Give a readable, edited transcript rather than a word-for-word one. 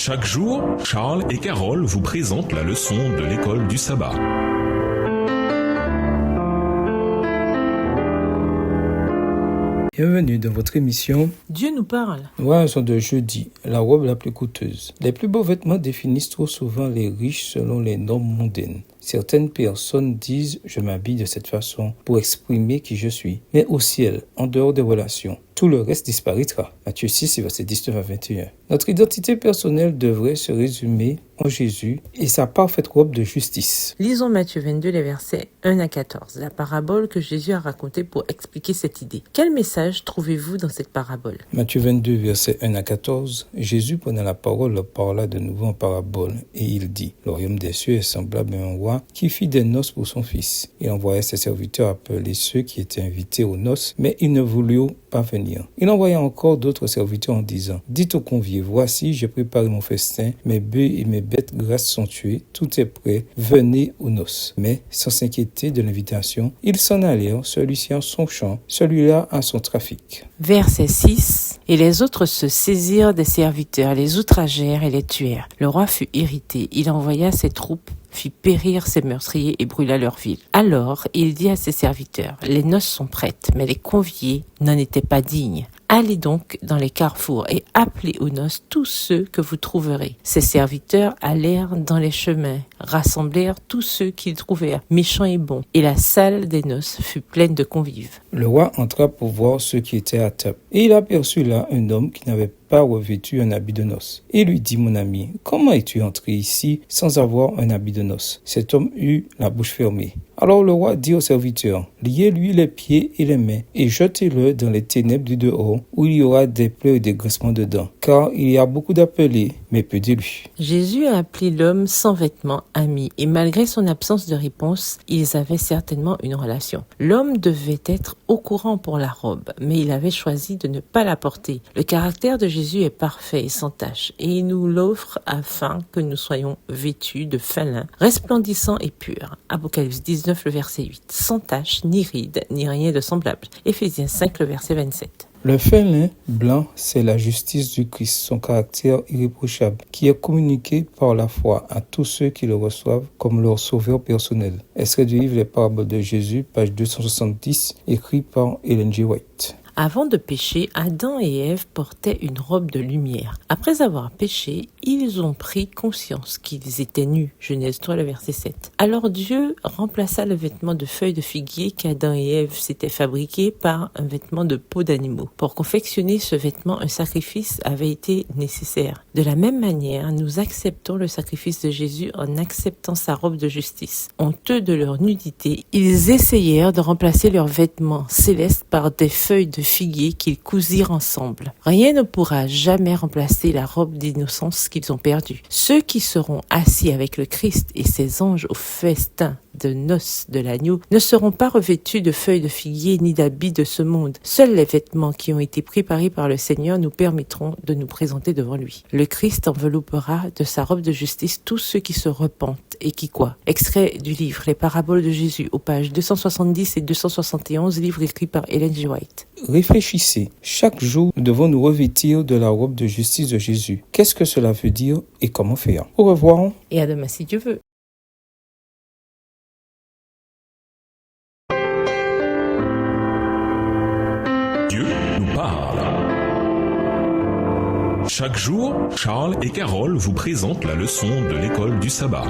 Chaque jour, Charles et Carole vous présentent la leçon de l'école du sabbat. Bienvenue dans votre émission Dieu nous parle. Leçon de jeudi, la robe la plus coûteuse. Les plus beaux vêtements définissent trop souvent les riches selon les normes mondaines. Certaines personnes disent « je m'habille de cette façon pour exprimer qui je suis ». Mais au ciel, en dehors des relations, tout le reste disparaîtra. Matthieu 6, versets 19 à 21. Notre identité personnelle devrait se résumer en Jésus et sa parfaite robe de justice. Lisons Matthieu 22, les versets 1 à 14, la parabole que Jésus a racontée pour expliquer cette idée. Quel message trouvez-vous dans cette parabole? Matthieu 22, versets 1 à 14, Jésus prenant la parole parla de nouveau en parabole et il dit « Le royaume des cieux est semblable à un roi qui fit des noces pour son fils. Il envoya ses serviteurs appeler ceux qui étaient invités aux noces, mais ils ne voulurent pas venir. Il envoya encore d'autres serviteurs en disant « Dites aux conviés, voici, j'ai préparé mon festin, mes bœufs et mes bêtes grasses sont tués, tout est prêt, venez aux noces. » Mais, sans s'inquiéter de l'invitation, ils s'en allèrent, celui-ci en son champ, celui-là à son trafic. Verset 6. Et les autres se saisirent des serviteurs, les outragèrent et les tuèrent. Le roi fut irrité, il envoya ses troupes, fit périr ses meurtriers et brûla leur ville. Alors il dit à ses serviteurs, les noces sont prêtes, mais les conviés n'en étaient pas dignes. Allez donc dans les carrefours et appelez aux noces tous ceux que vous trouverez. Ses serviteurs allèrent dans les chemins, rassemblèrent tous ceux qu'ils trouvèrent, méchants et bons, et la salle des noces fut pleine de convives. Le roi entra pour voir ceux qui étaient à table, et il aperçut là un homme qui n'avait pas revêtu un habit de noces. Et lui dit, mon ami, comment es-tu entré ici sans avoir un habit de noces? Cet homme eut la bouche fermée. Alors le roi dit aux serviteurs, liez-lui les pieds et les mains, et jetez-le dans les ténèbres du dehors, où il y aura des pleurs et des grincements de dents, car il y a beaucoup d'appelés, mais peu d'élus. Jésus a appelé l'homme sans vêtements ami, et malgré son absence de réponse, ils avaient certainement une relation. L'homme devait être au courant pour la robe, mais il avait choisi de ne pas la porter. Le caractère de Jésus est parfait et sans tache, et il nous l'offre afin que nous soyons vêtus de fin lin, resplendissants et purs. Apocalypse 19, le verset 8. Sans tache, ni ride, ni rien de semblable. Éphésiens 5, le verset 27. Le fin lin blanc, c'est la justice du Christ, son caractère irréprochable, qui est communiqué par la foi à tous ceux qui le reçoivent comme leur sauveur personnel. Extrait du livre Les Paraboles de Jésus, page 270, écrit par Ellen G. White. Avant de pécher, Adam et Ève portaient une robe de lumière. Après avoir péché, ils ont pris conscience qu'ils étaient nus. Genèse 3, le verset 7. Alors Dieu remplaça le vêtement de feuilles de figuier qu'Adam et Ève s'étaient fabriqué par un vêtement de peau d'animaux. Pour confectionner ce vêtement, un sacrifice avait été nécessaire. De la même manière, nous acceptons le sacrifice de Jésus en acceptant sa robe de justice. Honteux de leur nudité, ils essayèrent de remplacer leurs vêtements célestes par des feuilles de figuier qu'ils cousirent ensemble. Rien ne pourra jamais remplacer la robe d'innocence qu'ils ont perdue. Ceux qui seront assis avec le Christ et ses anges au festin de noces de l'agneau ne seront pas revêtus de feuilles de figuier ni d'habits de ce monde. Seuls les vêtements qui ont été préparés par le Seigneur nous permettront de nous présenter devant lui. Le Christ enveloppera de sa robe de justice tous ceux qui se repentent et qui croient. Extrait du livre Les Paraboles de Jésus aux pages 270 et 271, livre écrit par Ellen G. White. Réfléchissez. Chaque jour, nous devons nous revêtir de la robe de justice de Jésus. Qu'est-ce que cela veut dire et comment faire? Au revoir. Et à demain si Dieu veut. Dieu nous parle. Chaque jour, Charles et Carole vous présentent la leçon de l'école du sabbat.